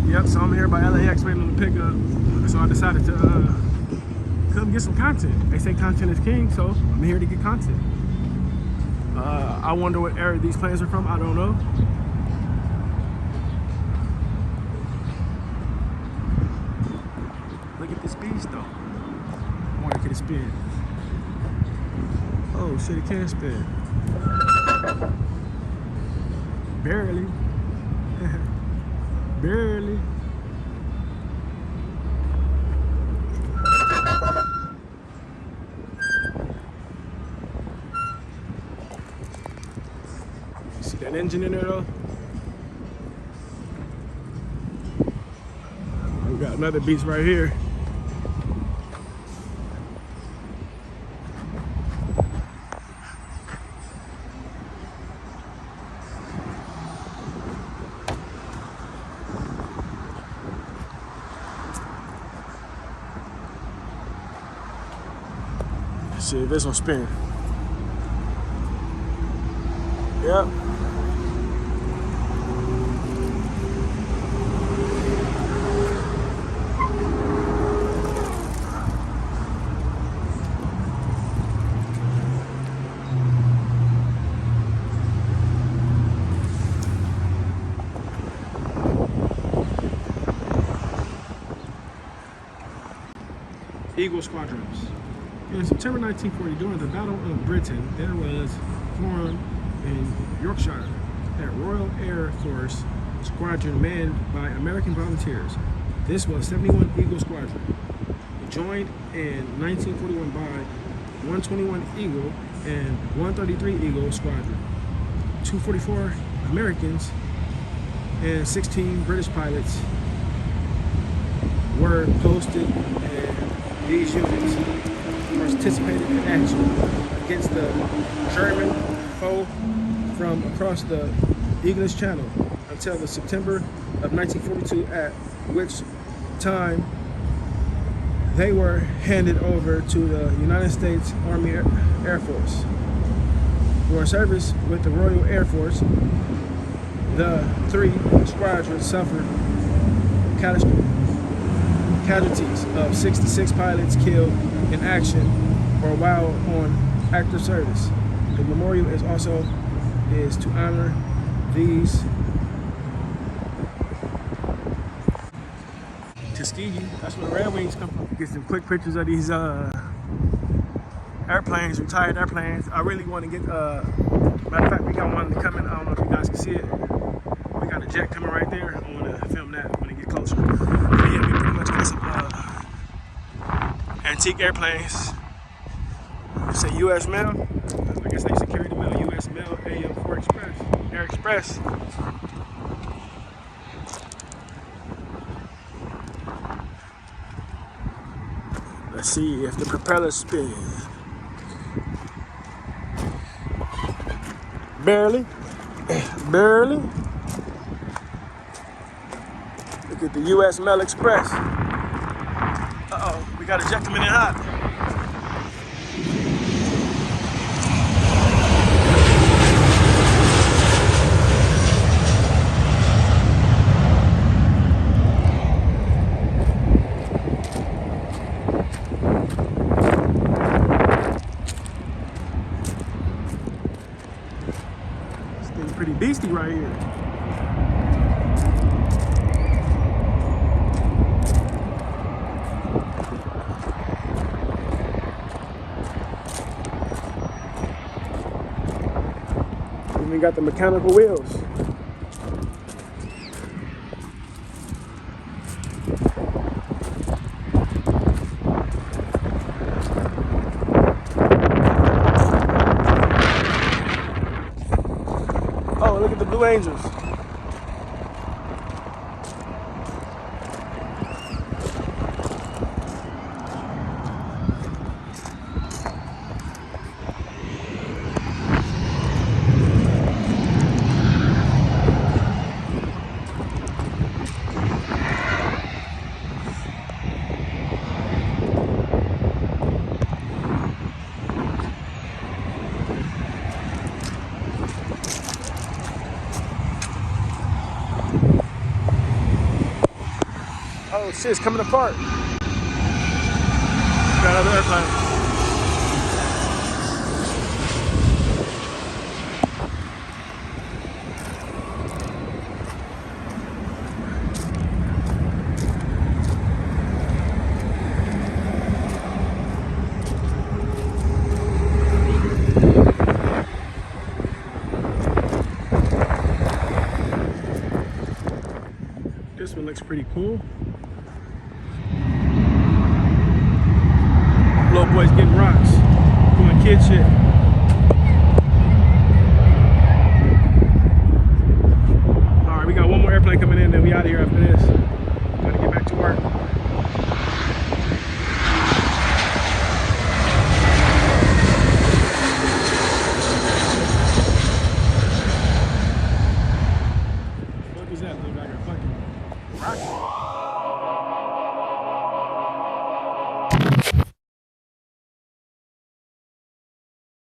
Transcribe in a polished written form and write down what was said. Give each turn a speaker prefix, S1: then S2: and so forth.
S1: Yep, so I'm here by LAX waiting on the pickup. So I decided to come get some content. They say content is king, so I'm here to get content. I wonder what era these planes are from. I don't know. Look at this beast though. I wonder can it spin. Oh shit, it can spin. Barely. Barely. See that engine in there though? We got another beast right here. See, this one spin. Yep. Eagle Squadrons. In September 1940, during the Battle of Britain, there was formed in Yorkshire a Royal Air Force squadron manned by American volunteers. This was 71 Eagle Squadron, joined in 1941 by 121 Eagle and 133 Eagle Squadron. 244 Americans and 16 British pilots were posted, and these units participated in action against the German foe from across the English Channel until the September of 1942, at which time they were handed over to the United States Army Air Force. For service with the Royal Air Force, the three squadrons suffered casualties of 66 pilots killed in action or while on active service. The memorial is to honor these. Tuskegee, that's where the Red Wings come from. Get some quick pictures of these airplanes, retired airplanes. I really want to get, matter of fact, we got one coming. I don't know if you guys can see it. We got a jet coming right there. I want to film that when it get closer. But yeah, we pretty much got some antique airplanes. Say U.S. mail. I guess they used to carry the mail. U.S. mail, AM4 Express, Air Express. Let's see if the propellers spin. Barely. Barely. Look at the U.S. Mail Express. Uh-oh, we got to eject them in it hot. This thing's pretty beastie right here. We got the mechanical wheels. Oh, look at the Blue Angels. Oh shit, it's coming apart. Got another airplane. This one looks pretty cool. Little boys getting rocks, doing kid shit. All right, we got one more airplane coming in, then we out of here after this. Gotta get back to work. What is that? Look like a fucking rocket.